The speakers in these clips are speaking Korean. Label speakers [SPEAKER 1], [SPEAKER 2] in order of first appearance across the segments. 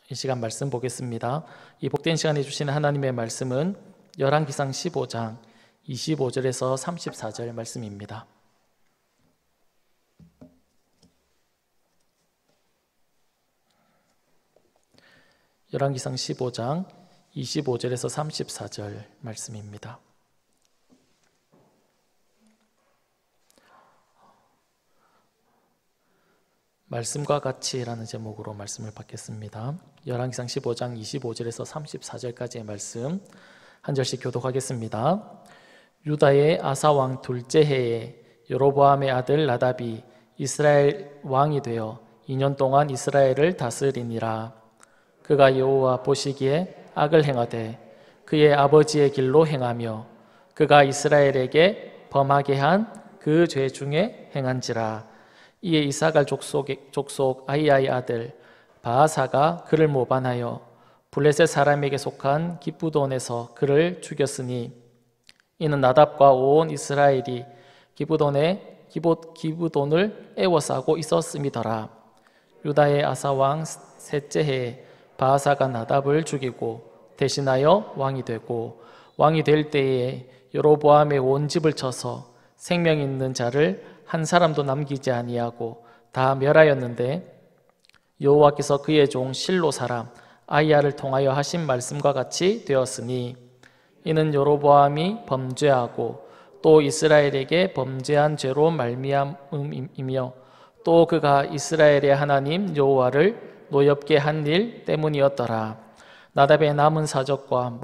[SPEAKER 1] 이 시간 말씀 보겠습니다. 이 복된 시간에 주시는 하나님의 말씀은 열왕기상 15장 25절에서 34절 말씀입니다. 열왕기상 15장 25절에서 34절 말씀입니다. 말씀과 같이라는 제목으로 말씀을 받겠습니다. 열왕기상 15장 25절에서 34절까지의 말씀 한 절씩 교독하겠습니다. 유다의 아사 왕 둘째 해에 여로보암의 아들 나답이 이스라엘 왕이 되어 2년 동안 이스라엘을 다스리니라. 그가 여호와 보시기에 악을 행하되 그의 아버지의 길로 행하며 그가 이스라엘에게 범하게 한 그 죄 중에 행한지라. 이에 이사갈 족속 아히야의 아들 바아사가 그를 모반하여 블레셋 사람에게 속한 기브돈에서 그를 죽였으니 이는 나답과 온 이스라엘이 기브돈을 애워싸고 있었음이더라. 유다의 아사 왕 셋째 해에 바아사가 나답을 죽이고 대신하여 왕이 되고 왕이 될 때에 여로보암의 온 집을 쳐서 생명 있는 자를 한 사람도 남기지 아니하고 다 멸하였는데 여호와께서 그의 종 실로 사람 아히야를 통하여 하신 말씀과 같이 되었으니 이는 여로보암이 범죄하고 또 이스라엘에게 범죄한 죄로 말미암음이며 또 그가 이스라엘의 하나님 여호와를 노엽게 한 일 때문이었더라. 나답의 남은 사적과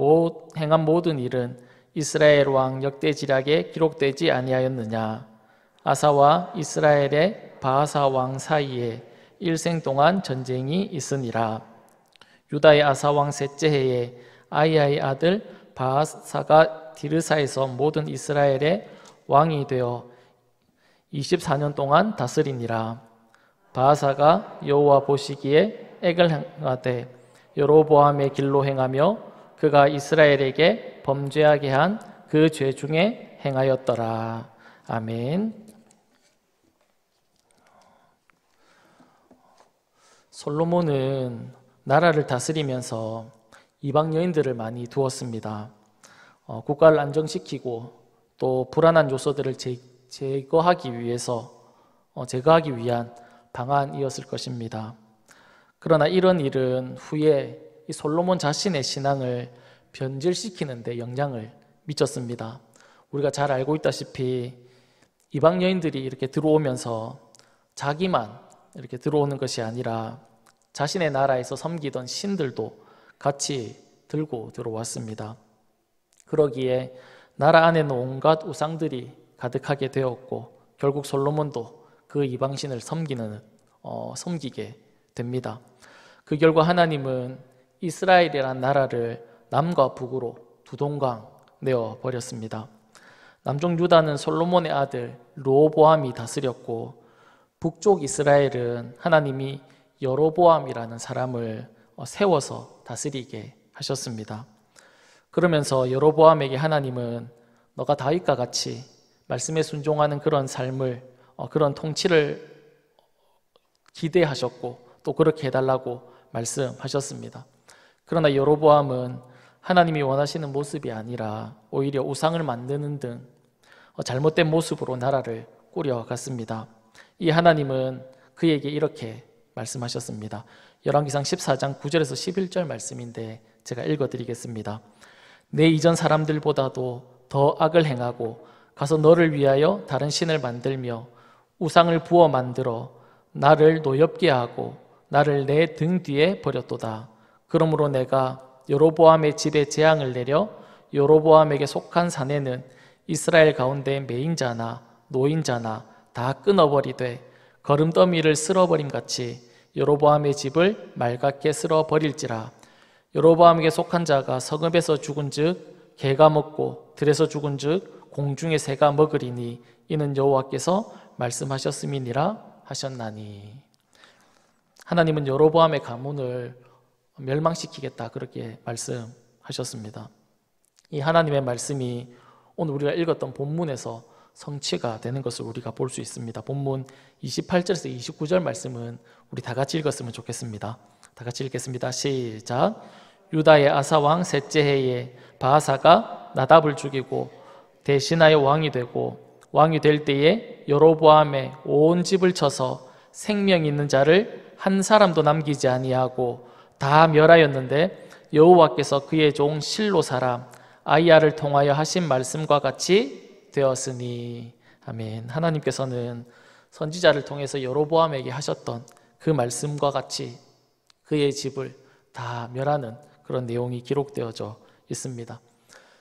[SPEAKER 1] 행한 모든 일은 이스라엘 왕 역대지략에 기록되지 아니하였느냐. 아사와 이스라엘의 바아사 왕 사이에 일생 동안 전쟁이 있으니라. 유다의 아사 왕 셋째 해에 아히야의 아들 바아사가 디르사에서 모든 이스라엘의 왕이 되어 24년 동안 다스리니라. 바아사가 여호와 보시기에 악을 행하되 여로보암의 길로 행하며 그가 이스라엘에게 범죄하게 한 그 죄 중에 행하였더라. 아멘. 솔로몬은 나라를 다스리면서 이방 여인들을 많이 두었습니다. 국가를 안정시키고 또 불안한 요소들을 제거하기 위한 방안이었을 것입니다. 그러나 이런 일은 후에 이 솔로몬 자신의 신앙을 변질시키는 데 영향을 미쳤습니다. 우리가 잘 알고 있다시피 이방 여인들이 이렇게 들어오면서 자기만 이렇게 들어오는 것이 아니라 자신의 나라에서 섬기던 신들도 같이 들고 들어왔습니다. 그러기에 나라 안에는 온갖 우상들이 가득하게 되었고 결국 솔로몬도 그 이방신을 섬기게 됩니다. 그 결과 하나님은 이스라엘이란 나라를 남과 북으로 두 동강 내어 버렸습니다. 남쪽 유다는 솔로몬의 아들 르호보암이 다스렸고 북쪽 이스라엘은 하나님이 여로보암이라는 사람을 세워서 다스리게 하셨습니다. 그러면서 여로보암에게 하나님은 너가 다윗과 같이 말씀에 순종하는 그런 삶을 그런 통치를 기대하셨고 또 그렇게 해달라고 말씀하셨습니다. 그러나 여로보암은 하나님이 원하시는 모습이 아니라 오히려 우상을 만드는 등 잘못된 모습으로 나라를 꾸려갔습니다. 이 하나님은 그에게 이렇게 말씀하셨습니다. 열왕기상 14장 9절에서 11절 말씀인데 제가 읽어드리겠습니다. 내 이전 사람들보다도 더 악을 행하고 가서 너를 위하여 다른 신을 만들며 우상을 부어 만들어 나를 노엽게 하고 나를 내 등 뒤에 버렸도다. 그러므로 내가 여로보암의 집에 재앙을 내려 여로보암에게 속한 사내는 이스라엘 가운데 매인자나 노인자나 다 끊어버리되 거름더미를 쓸어버림같이 여로보암의 집을 맑게 쓸어버릴지라. 여로보암에게 속한 자가 성읍에서 죽은즉 개가 먹고 들에서 죽은즉 공중의 새가 먹으리니 이는 여호와께서 말씀하셨음이니라 하셨나니. 하나님은 여로보암의 가문을 멸망시키겠다 그렇게 말씀하셨습니다. 이 하나님의 말씀이 오늘 우리가 읽었던 본문에서 성취가 되는 것을 우리가 볼 수 있습니다. 본문 28절에서 29절 말씀은 우리 다 같이 읽었으면 좋겠습니다. 다 같이 읽겠습니다. 시작. 유다의 아사 왕 셋째 해에 바하사가 나답을 죽이고 대신하여 왕이 되고 왕이 될 때에 여로보암의 온 집을 쳐서 생명 있는 자를 한 사람도 남기지 아니하고 다 멸하였는데 여호와께서 그의 종 실로 사람 아이야를 통하여 하신 말씀과 같이 되었으니. 아멘. 하나님께서는 선지자를 통해서 여로보암에게 하셨던 그 말씀과 같이 그의 집을 다 멸하는 그런 내용이 기록되어져 있습니다.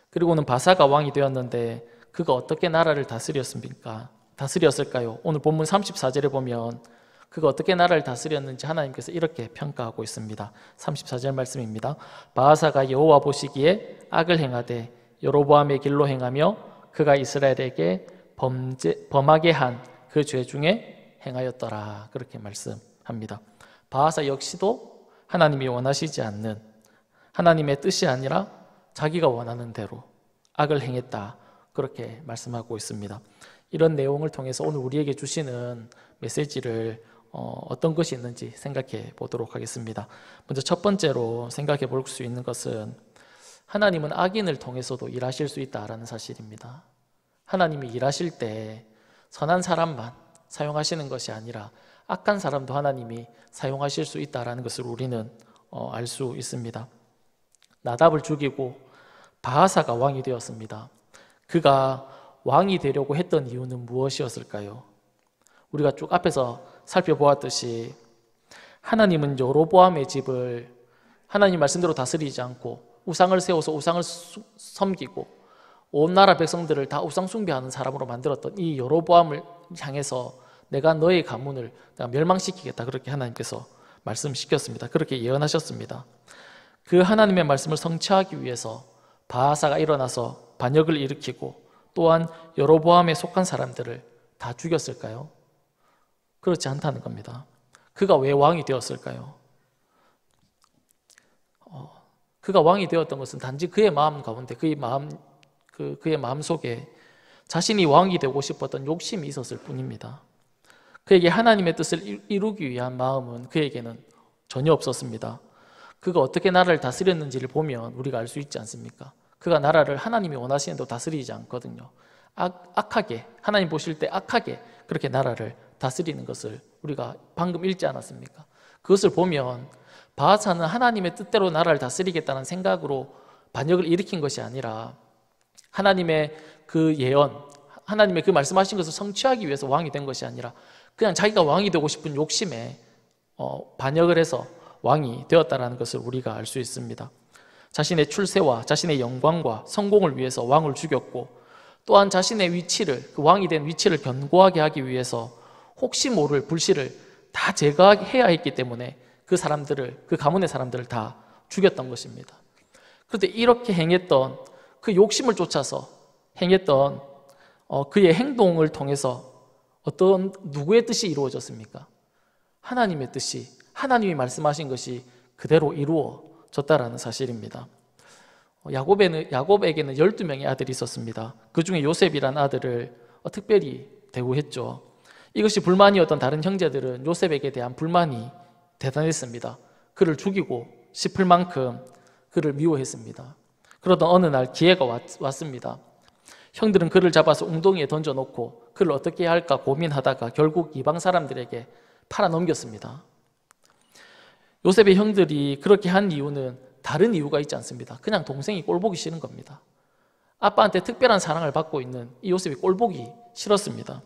[SPEAKER 1] 그리고는 바사가 왕이 되었는데 그가 어떻게 나라를 다스렸을까요? 오늘 본문 34절에 보면 그가 어떻게 나라를 다스렸는지 하나님께서 이렇게 평가하고 있습니다. 34절 말씀입니다. 바하사가 여호와 보시기에 악을 행하되 여로보암의 길로 행하며 그가 이스라엘에게 범하게 한 그 죄 중에 행하였더라. 그렇게 말씀합니다. 바하사 역시도 하나님이 원하시지 않는, 하나님의 뜻이 아니라 자기가 원하는 대로 악을 행했다. 그렇게 말씀하고 있습니다. 이런 내용을 통해서 오늘 우리에게 주시는 메시지를 어떤 것이 있는지 생각해 보도록 하겠습니다. 먼저 첫 번째로 생각해 볼 수 있는 것은 하나님은 악인을 통해서도 일하실 수 있다라는 사실입니다. 하나님이 일하실 때 선한 사람만 사용하시는 것이 아니라 악한 사람도 하나님이 사용하실 수 있다라는 것을 우리는 알 수 있습니다. 나답을 죽이고 바하사가 왕이 되었습니다. 그가 왕이 되려고 했던 이유는 무엇이었을까요? 우리가 쭉 앞에서 살펴보았듯이 하나님은 여로보암의 집을 하나님 말씀대로 다스리지 않고 우상을 세워서 우상을 섬기고 온 나라 백성들을 다 우상 숭배하는 사람으로 만들었던 이 여로보암을 향해서 내가 너의 가문을 멸망시키겠다, 그렇게 하나님께서 말씀시켰습니다. 그렇게 예언하셨습니다. 그 하나님의 말씀을 성취하기 위해서 바하사가 일어나서 반역을 일으키고 또한 여로보암에 속한 사람들을 다 죽였을까요? 그렇지 않다는 겁니다. 그가 왜 왕이 되었을까요? 그가 왕이 되었던 것은 단지 그의 마음 가운데, 그의 마음 속에 자신이 왕이 되고 싶었던 욕심이 있었을 뿐입니다. 그에게 하나님의 뜻을 이루기 위한 마음은 그에게는 전혀 없었습니다. 그가 어떻게 나라를 다스렸는지를 보면 우리가 알 수 있지 않습니까? 그가 나라를 하나님이 원하시는 대로 다스리지 않거든요. 악하게, 하나님 보실 때 악하게 그렇게 나라를 다스리는 것을 우리가 방금 읽지 않았습니까? 그것을 보면 바하사는 하나님의 뜻대로 나라를 다스리겠다는 생각으로 반역을 일으킨 것이 아니라 하나님의 그 예언, 하나님의 그 말씀하신 것을 성취하기 위해서 왕이 된 것이 아니라 그냥 자기가 왕이 되고 싶은 욕심에 반역을 해서 왕이 되었다는 것을 우리가 알 수 있습니다. 자신의 출세와 자신의 영광과 성공을 위해서 왕을 죽였고 또한 자신의 위치를, 그 왕이 된 위치를 견고하게 하기 위해서 혹시 모를 불씨를 다 제거해야 했기 때문에 그 사람들을, 그 가문의 사람들을 다 죽였던 것입니다. 그런데 이렇게 행했던 그 욕심을 쫓아서 행했던 그의 행동을 통해서 어떤 누구의 뜻이 이루어졌습니까? 하나님의 뜻이, 하나님이 말씀하신 것이 그대로 이루어졌다라는 사실입니다. 야곱에게는 12명의 아들이 있었습니다. 그 중에 요셉이라는 아들을 특별히 대우했죠. 이것이 불만이었던 다른 형제들은 요셉에게 대한 불만이 대단했습니다. 그를 죽이고 싶을 만큼 그를 미워했습니다. 그러던 어느 날 기회가 왔습니다. 형들은 그를 잡아서 웅덩이에 던져놓고 그를 어떻게 해야 할까 고민하다가 결국 이방 사람들에게 팔아넘겼습니다. 요셉의 형들이 그렇게 한 이유는 다른 이유가 있지 않습니다. 그냥 동생이 꼴보기 싫은 겁니다. 아빠한테 특별한 사랑을 받고 있는 이 요셉이 꼴보기 싫었습니다.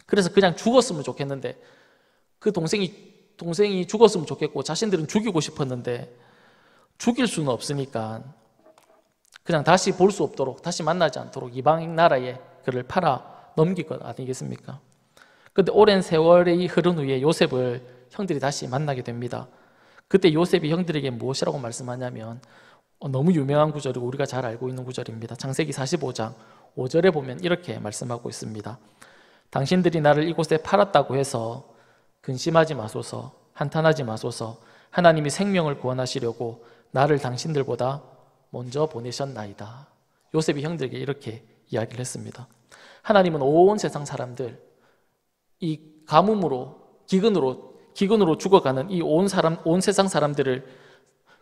[SPEAKER 1] 그래서 그냥 죽었으면 좋겠는데 그 동생이 죽었으면 좋겠고 자신들은 죽이고 싶었는데 죽일 수는 없으니까 그냥 다시 볼 수 없도록, 다시 만나지 않도록 이방 나라에 그를 팔아 넘길 것 아니겠습니까? 그런데 오랜 세월이 흐른 후에 요셉을 형들이 다시 만나게 됩니다. 그때 요셉이 형들에게 무엇이라고 말씀하냐면 너무 유명한 구절이고 우리가 잘 알고 있는 구절입니다. 창세기 45장 5절에 보면 이렇게 말씀하고 있습니다. 당신들이 나를 이곳에 팔았다고 해서 근심하지 마소서, 한탄하지 마소서. 하나님이 생명을 구원하시려고 나를 당신들보다 먼저 보내셨나이다. 요셉이 형들에게 이렇게 이야기를 했습니다. 하나님은 온 세상 사람들, 이 가뭄으로, 기근으로 기근으로 죽어가는 이 온 세상 사람들을,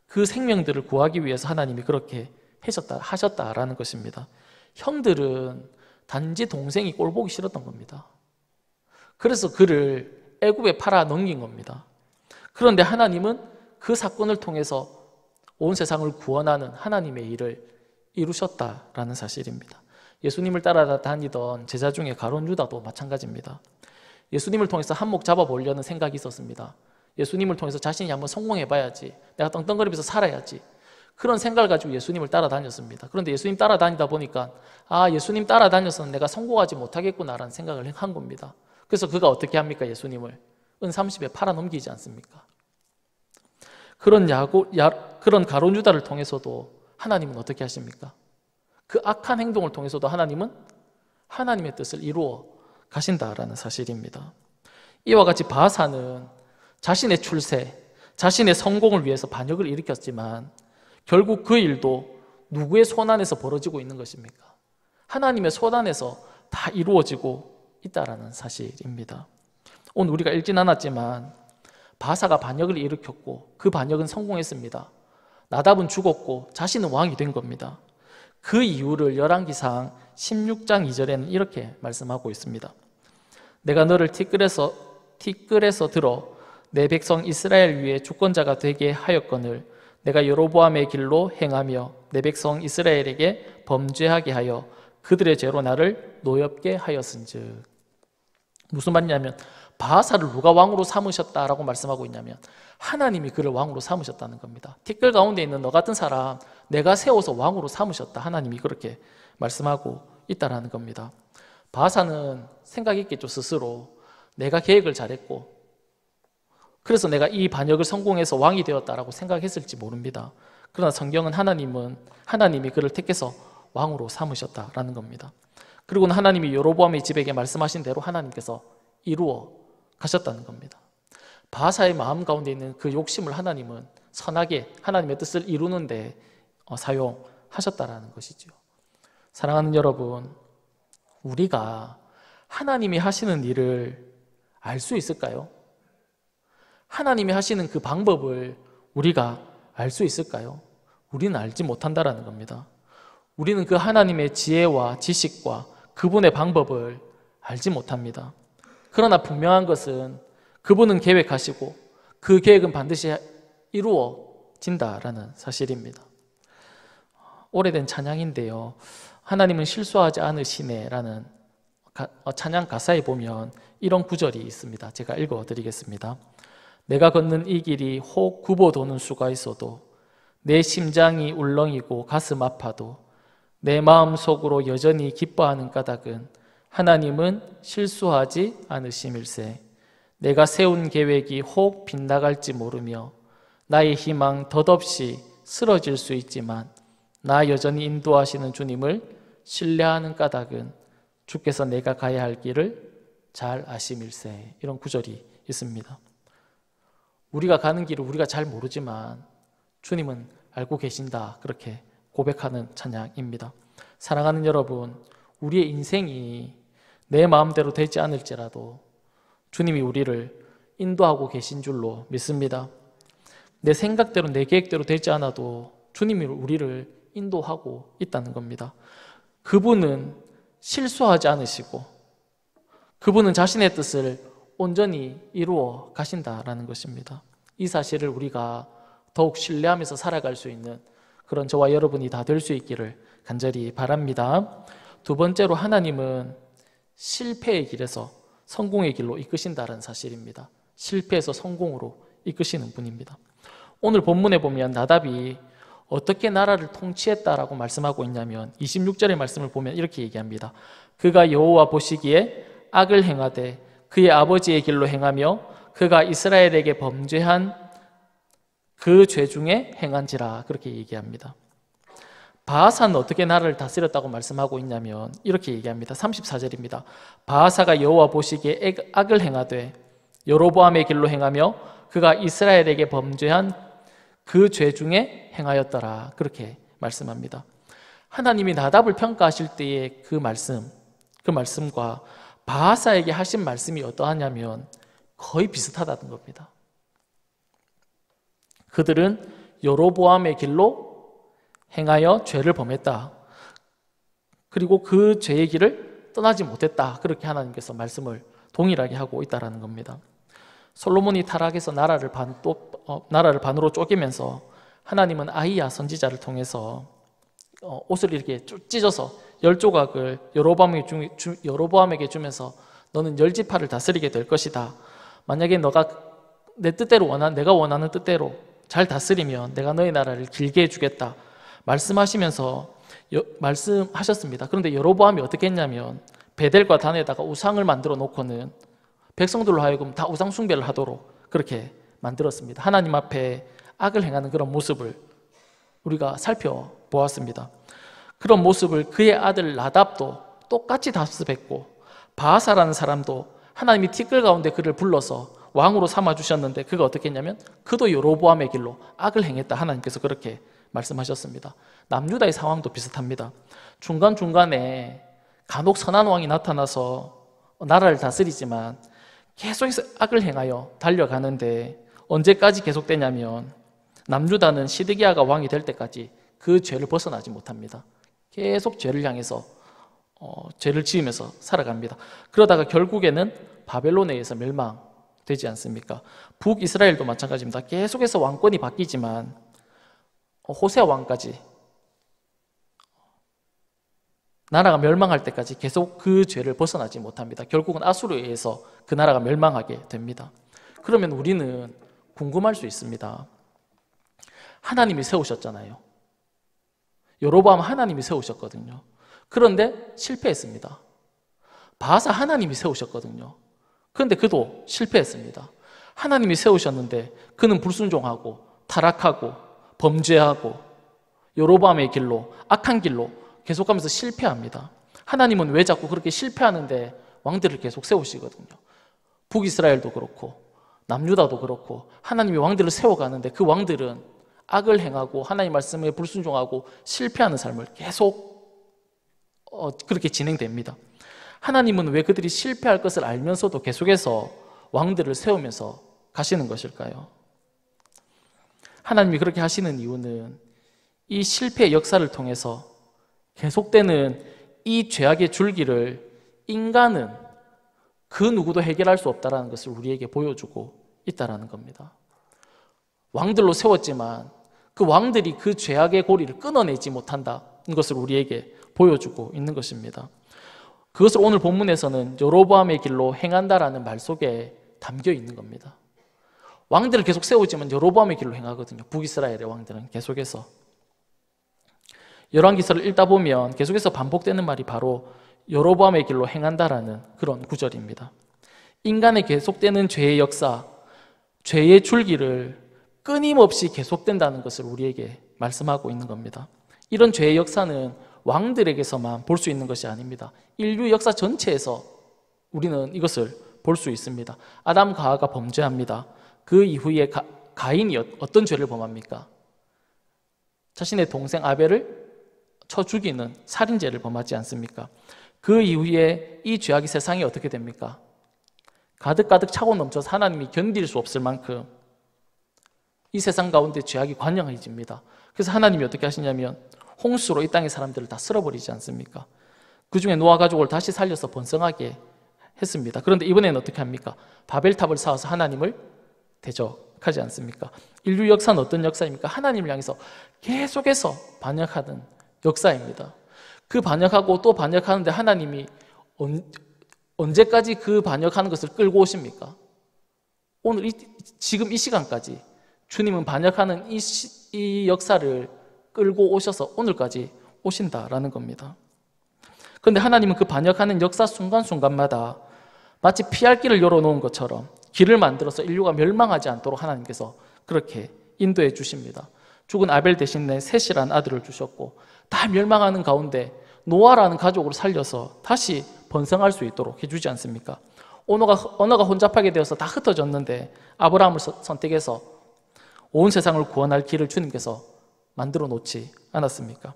[SPEAKER 1] 그 생명들을 구하기 위해서 하나님이 그렇게 하셨다라는 것입니다. 형들은 단지 동생이 꼴보기 싫었던 겁니다. 그래서 그를 애굽에 팔아 넘긴 겁니다. 그런데 하나님은 그 사건을 통해서 온 세상을 구원하는 하나님의 일을 이루셨다라는 사실입니다. 예수님을 따라다니던 제자 중에 가룟 유다도 마찬가지입니다. 예수님을 통해서 한몫 잡아보려는 생각이 있었습니다. 예수님을 통해서 자신이 한번 성공해봐야지, 내가 떵떵거리면서 살아야지, 그런 생각을 가지고 예수님을 따라다녔습니다. 그런데 예수님 따라다니다 보니까 예수님 따라다녀서는 내가 성공하지 못하겠구나라는 생각을 한 겁니다. 그래서 그가 어떻게 합니까? 예수님을 은 30에 팔아넘기지 않습니까? 그런 가룟 유다를 통해서도 하나님은 어떻게 하십니까? 그 악한 행동을 통해서도 하나님은 하나님의 뜻을 이루어 가신다라는 사실입니다. 이와 같이 바하사는 자신의 출세, 자신의 성공을 위해서 반역을 일으켰지만 결국 그 일도 누구의 손 안에서 벌어지고 있는 것입니까? 하나님의 손 안에서 다 이루어지고 있다라는 사실입니다. 오늘 우리가 읽진 않았지만 바하사가 반역을 일으켰고 그 반역은 성공했습니다. 나답은 죽었고 자신은 왕이 된 겁니다. 그 이유를 열왕기상 16장 2절에는 이렇게 말씀하고 있습니다. 내가 너를 티끌에서 들어 내 백성 이스라엘 위에 주권자가 되게 하였거늘 내가 여로보암의 길로 행하며 내 백성 이스라엘에게 범죄하게 하여 그들의 죄로 나를 노엽게 하였은즉. 무슨 말이냐면 바하사를 누가 왕으로 삼으셨다라고 말씀하고 있냐면 하나님이 그를 왕으로 삼으셨다는 겁니다. 티끌 가운데 있는 너 같은 사람 내가 세워서 왕으로 삼으셨다, 하나님이 그렇게 말씀하고 있다라는 겁니다. 바하사는 생각했겠죠. 스스로 내가 계획을 잘했고 그래서 내가 이 반역을 성공해서 왕이 되었다라고 생각했을지 모릅니다. 그러나 성경은 하나님이 그를 택해서 왕으로 삼으셨다라는 겁니다. 그리고는 하나님이 여로보암의 집에게 말씀하신 대로 하나님께서 이루어 가셨다는 겁니다. 바하사의 마음 가운데 있는 그 욕심을 하나님은 선하게 하나님의 뜻을 이루는데 사용하셨다라는 것이죠. 사랑하는 여러분, 우리가 하나님이 하시는 일을 알 수 있을까요? 하나님이 하시는 그 방법을 우리가 알 수 있을까요? 우리는 알지 못한다라는 겁니다. 우리는 그 하나님의 지혜와 지식과 그분의 방법을 알지 못합니다. 그러나 분명한 것은 그분은 계획하시고 그 계획은 반드시 이루어진다라는 사실입니다. 오래된 찬양인데요, 하나님은 실수하지 않으시네라는 찬양 가사에 보면 이런 구절이 있습니다. 제가 읽어드리겠습니다. 내가 걷는 이 길이 혹 굽어 도는 수가 있어도 내 심장이 울렁이고 가슴 아파도 내 마음 속으로 여전히 기뻐하는 까닭은 하나님은 실수하지 않으심일세. 내가 세운 계획이 혹 빗나갈지 모르며 나의 희망 덧없이 쓰러질 수 있지만 나 여전히 인도하시는 주님을 신뢰하는 까닭은 주께서 내가 가야 할 길을 잘 아심일세. 이런 구절이 있습니다. 우리가 가는 길을 우리가 잘 모르지만 주님은 알고 계신다, 그렇게 고백하는 찬양입니다. 사랑하는 여러분, 우리의 인생이 내 마음대로 되지 않을지라도 주님이 우리를 인도하고 계신 줄로 믿습니다. 내 생각대로 내 계획대로 되지 않아도 주님이 우리를 인도하고 있다는 겁니다. 그분은 실수하지 않으시고 그분은 자신의 뜻을 온전히 이루어 가신다라는 것입니다. 이 사실을 우리가 더욱 신뢰하면서 살아갈 수 있는 그런 저와 여러분이 다 될 수 있기를 간절히 바랍니다. 두 번째로, 하나님은 실패의 길에서 성공의 길로 이끄신다는 사실입니다. 실패에서 성공으로 이끄시는 분입니다. 오늘 본문에 보면 나답이 어떻게 나라를 통치했다라고 말씀하고 있냐면 26절의 말씀을 보면 이렇게 얘기합니다. 그가 여호와 보시기에 악을 행하되 그의 아버지의 길로 행하며 그가 이스라엘에게 범죄한 그 죄 중에 행한지라, 그렇게 얘기합니다. 바하사는 어떻게 나라를 다스렸다고 말씀하고 있냐면 이렇게 얘기합니다. 34절입니다. 바하사가 여호와 보시기에 악을 행하되 여로보암의 길로 행하며 그가 이스라엘에게 범죄한 그 죄 중에 행하였더라, 그렇게 말씀합니다. 하나님이 나답을 평가하실 때의 그 말씀과 바하사에게 하신 말씀이 어떠하냐면 거의 비슷하다는 겁니다. 그들은 여로보암의 길로 행하여 죄를 범했다. 그리고 그 죄의 길을 떠나지 못했다. 그렇게 하나님께서 말씀을 동일하게 하고 있다는 겁니다. 솔로몬이 타락해서 나라를 반으로 쪼개면서 하나님은 아히야 선지자를 통해서 옷을 이렇게 찢어서 10조각을 여로보암에게 주면서 너는 10지파를 다스리게 될 것이다. 만약에 너가 내 뜻대로 내가 원하는 뜻대로 잘 다스리면 내가 너의 나라를 길게 해주겠다. 말씀하셨습니다. 그런데 여로보암이 어떻게 했냐면 베델과 단에다가 우상을 만들어 놓고는 백성들로 하여금 다 우상 숭배를 하도록 그렇게 만들었습니다. 하나님 앞에 악을 행하는 그런 모습을 우리가 살펴보았습니다. 그런 모습을 그의 아들 나답도 똑같이 답습했고, 바하사라는 사람도 하나님이 티끌 가운데 그를 불러서 왕으로 삼아주셨는데 그가 어떻게 했냐면 그도 여로보암의 길로 악을 행했다. 하나님께서 그렇게 말씀하셨습니다. 남유다의 상황도 비슷합니다. 중간중간에 간혹 선한 왕이 나타나서 나라를 다스리지만 계속해서 악을 행하여 달려가는데 언제까지 계속되냐면 남유다는 시드기야가 왕이 될 때까지 그 죄를 벗어나지 못합니다. 계속 죄를 향해서 죄를 지으면서 살아갑니다. 그러다가 결국에는 바벨론에 의해서 멸망되지 않습니까? 북이스라엘도 마찬가지입니다. 계속해서 왕권이 바뀌지만 호세아 왕까지 나라가 멸망할 때까지 계속 그 죄를 벗어나지 못합니다. 결국은 아수르에 의해서 그 나라가 멸망하게 됩니다. 그러면 우리는 궁금할 수 있습니다. 하나님이 세우셨잖아요. 여로보암 하나님이 세우셨거든요. 그런데 실패했습니다. 바하사 하나님이 세우셨거든요. 그런데 그도 실패했습니다. 하나님이 세우셨는데 그는 불순종하고 타락하고 범죄하고 여로보암의 길로, 악한 길로 계속하면서 실패합니다. 하나님은 왜 자꾸 그렇게 실패하는데 왕들을 계속 세우시거든요. 북이스라엘도 그렇고 남유다도 그렇고 하나님이 왕들을 세워가는데 그 왕들은 악을 행하고 하나님 말씀에 불순종하고 실패하는 삶을 계속 그렇게 진행됩니다. 하나님은 왜 그들이 실패할 것을 알면서도 계속해서 왕들을 세우면서 가시는 것일까요? 하나님이 그렇게 하시는 이유는 이 실패의 역사를 통해서 계속되는 이 죄악의 줄기를 인간은 그 누구도 해결할 수 없다는 것을 우리에게 보여주고 있다는 겁니다. 왕들로 세웠지만 그 왕들이 그 죄악의 고리를 끊어내지 못한다는 것을 우리에게 보여주고 있는 것입니다. 그것을 오늘 본문에서는 여로보암의 길로 행한다라는 말 속에 담겨 있는 겁니다. 왕들을 계속 세우지만 여로보암의 길로 행하거든요. 북이스라엘의 왕들은 계속해서. 열왕기서를 읽다 보면 계속해서 반복되는 말이 바로 여로보암의 길로 행한다라는 그런 구절입니다. 인간의 계속되는 죄의 역사, 죄의 줄기를 끊임없이 계속된다는 것을 우리에게 말씀하고 있는 겁니다. 이런 죄의 역사는 왕들에게서만 볼 수 있는 것이 아닙니다. 인류 역사 전체에서 우리는 이것을 볼 수 있습니다. 아담과 하와가 범죄합니다. 그 이후에 가인이 어떤 죄를 범합니까? 자신의 동생 아벨을 쳐 죽이는 살인죄를 범하지 않습니까? 그 이후에 이 죄악이 세상에 어떻게 됩니까? 가득가득 차고 넘쳐서 하나님이 견딜 수 없을 만큼 이 세상 가운데 죄악이 관영해집니다. 그래서 하나님이 어떻게 하시냐면 홍수로 이 땅의 사람들을 다 쓸어버리지 않습니까? 그 중에 노아 가족을 다시 살려서 번성하게 했습니다. 그런데 이번에는 어떻게 합니까? 바벨탑을 쌓아서 하나님을 대적하지 않습니까? 인류 역사는 어떤 역사입니까? 하나님을 향해서 계속해서 반역하는 역사입니다. 그 반역하고 또 반역하는데 하나님이 언제까지 그 반역하는 것을 끌고 오십니까? 오늘 지금 이 시간까지 주님은 반역하는 이 역사를 끌고 오셔서 오늘까지 오신다라는 겁니다. 그런데 하나님은 그 반역하는 역사 순간순간마다 마치 피할 길을 열어놓은 것처럼 길을 만들어서 인류가 멸망하지 않도록 하나님께서 그렇게 인도해 주십니다. 죽은 아벨 대신에 셋이라는 아들을 주셨고 다 멸망하는 가운데 노아라는 가족을 살려서 다시 번성할 수 있도록 해주지 않습니까? 언어가 혼잡하게 되어서 다 흩어졌는데 아브라함을 선택해서 온 세상을 구원할 길을 주님께서 만들어 놓지 않았습니까?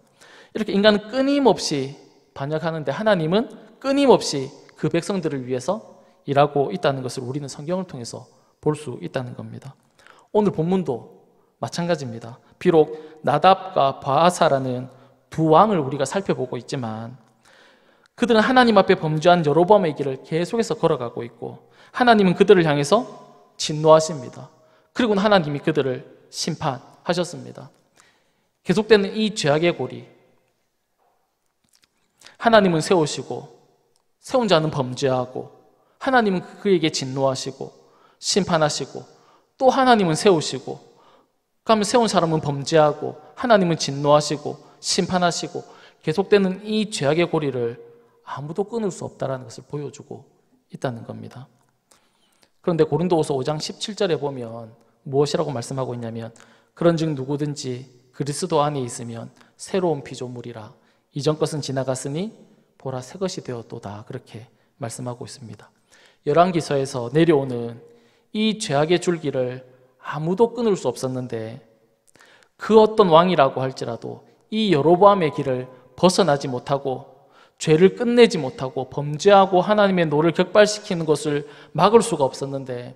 [SPEAKER 1] 이렇게 인간은 끊임없이 반역하는데 하나님은 끊임없이 그 백성들을 위해서 일하고 있다는 것을 우리는 성경을 통해서 볼 수 있다는 겁니다. 오늘 본문도 마찬가지입니다. 비록 나답과 바아사라는 두 왕을 우리가 살펴보고 있지만 그들은 하나님 앞에 범죄한 여로보암의 길을 계속해서 걸어가고 있고 하나님은 그들을 향해서 진노하십니다. 그리고 하나님이 그들을 심판하셨습니다. 계속되는 이 죄악의 고리, 하나님은 세우시고 세운 자는 범죄하고 하나님은 그에게 진노하시고 심판하시고 또 하나님은 세우시고 그러면 세운 사람은 범죄하고 하나님은 진노하시고 심판하시고 계속되는 이 죄악의 고리를 아무도 끊을 수 없다는 것을 보여주고 있다는 겁니다. 그런데 고린도후서 5장 17절에 보면 무엇이라고 말씀하고 있냐면 그런즉 누구든지 그리스도 안에 있으면 새로운 피조물이라 이전 것은 지나갔으니 보라 새 것이 되었도다 그렇게 말씀하고 있습니다. 열왕기서에서 내려오는 이 죄악의 줄기를 아무도 끊을 수 없었는데 그 어떤 왕이라고 할지라도 이 여로보암의 길을 벗어나지 못하고 죄를 끝내지 못하고 범죄하고 하나님의 노를 격발시키는 것을 막을 수가 없었는데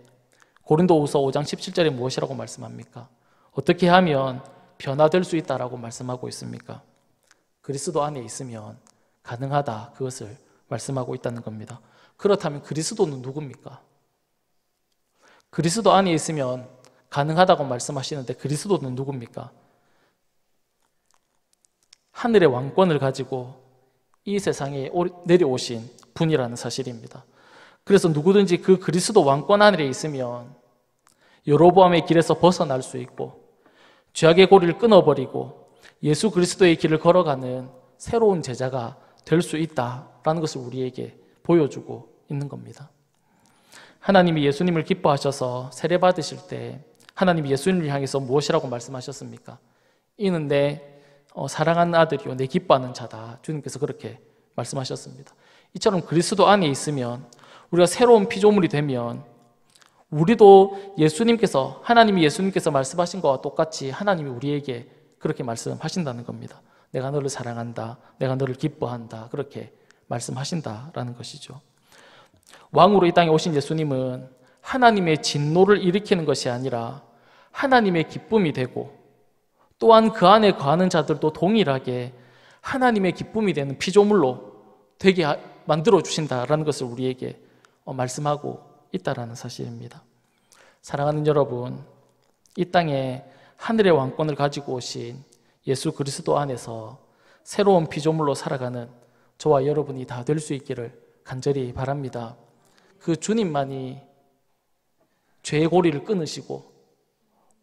[SPEAKER 1] 고린도후서 5장 17절에 무엇이라고 말씀합니까? 어떻게 하면 변화될 수 있다라고 말씀하고 있습니까? 그리스도 안에 있으면 가능하다 그것을 말씀하고 있다는 겁니다. 그렇다면 그리스도는 누굽니까? 그리스도 안에 있으면 가능하다고 말씀하시는데 그리스도는 누굽니까? 하늘의 왕권을 가지고 이 세상에 내려오신 분이라는 사실입니다. 그래서 누구든지 그 그리스도 왕권 안에 있으면 여로보암의 길에서 벗어날 수 있고 죄악의 고리를 끊어버리고 예수 그리스도의 길을 걸어가는 새로운 제자가 될 수 있다라는 것을 우리에게 보여주고 있는 겁니다. 하나님이 예수님을 기뻐하셔서 세례받으실 때 하나님이 예수님을 향해서 무엇이라고 말씀하셨습니까? 이는 내 사랑하는 아들이요 내 기뻐하는 자다. 주님께서 그렇게 말씀하셨습니다. 이처럼 그리스도 안에 있으면 우리가 새로운 피조물이 되면 우리도 하나님이 예수님께서 말씀하신 것과 똑같이 하나님이 우리에게 그렇게 말씀하신다는 겁니다. 내가 너를 사랑한다. 내가 너를 기뻐한다. 그렇게 말씀하신다라는 것이죠. 왕으로 이 땅에 오신 예수님은 하나님의 진노를 일으키는 것이 아니라 하나님의 기쁨이 되고 또한 그 안에 거하는 자들도 동일하게 하나님의 기쁨이 되는 피조물로 되게 만들어 주신다라는 것을 우리에게 말씀하고 있다라는 사실입니다. 사랑하는 여러분, 이 땅에 하늘의 왕권을 가지고 오신 예수 그리스도 안에서 새로운 피조물로 살아가는 저와 여러분이 다 될 수 있기를 간절히 바랍니다. 그 주님만이 죄의 고리를 끊으시고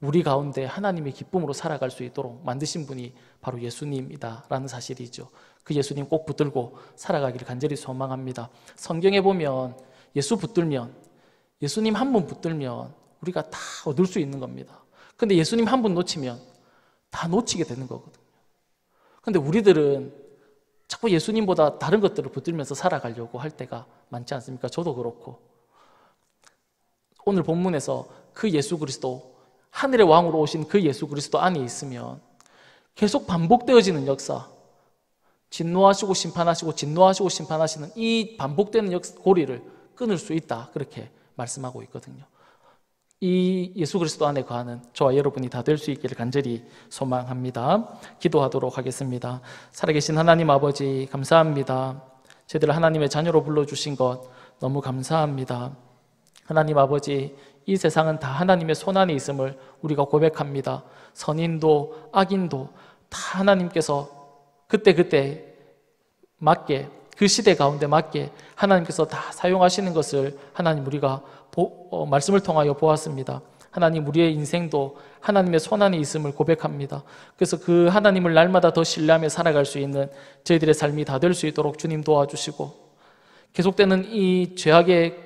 [SPEAKER 1] 우리 가운데 하나님의 기쁨으로 살아갈 수 있도록 만드신 분이 바로 예수님이다라는 사실이죠. 그 예수님 꼭 붙들고 살아가기를 간절히 소망합니다. 성경에 보면 예수님 한 분 붙들면 우리가 다 얻을 수 있는 겁니다. 근데 예수님 한 분 놓치면 다 놓치게 되는 거거든요. 근데 우리들은 자꾸 예수님보다 다른 것들을 붙들면서 살아가려고 할 때가 많지 않습니까? 저도 그렇고. 오늘 본문에서 그 예수 그리스도, 하늘의 왕으로 오신 그 예수 그리스도 안에 있으면 계속 반복되어지는 역사, 진노하시고 심판하시고 진노하시고 심판하시는 이 반복되는 고리를 끊을 수 있다, 그렇게 말씀하고 있거든요. 이 예수 그리스도 안에 거하는 저와 여러분이 다 될 수 있기를 간절히 소망합니다. 기도하도록 하겠습니다. 살아계신 하나님 아버지, 감사합니다. 저희들을 하나님의 자녀로 불러주신 것 너무 감사합니다. 하나님 아버지, 이 세상은 다 하나님의 손안에 있음을 우리가 고백합니다. 선인도 악인도 다 하나님께서 그때 맞게, 그 시대 가운데 맞게 하나님께서 다 사용하시는 것을 하나님 우리가 말씀을 통하여 보았습니다. 하나님, 우리의 인생도 하나님의 손안에 있음을 고백합니다. 그래서 그 하나님을 날마다 더 신뢰하며 살아갈 수 있는 저희들의 삶이 다 될 수 있도록 주님 도와주시고, 계속되는 이 죄악의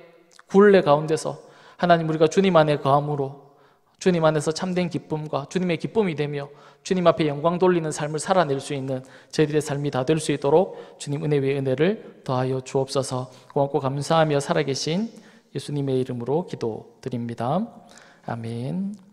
[SPEAKER 1] 굴레 가운데서 하나님, 우리가 주님 안에 거함으로 주님 안에서 참된 기쁨과 주님의 기쁨이 되며 주님 앞에 영광 돌리는 삶을 살아낼 수 있는 저희들의 삶이 다 될 수 있도록 주님 은혜 위에 은혜를 더하여 주옵소서. 고맙고 감사하며 살아계신 예수님의 이름으로 기도드립니다. 아멘.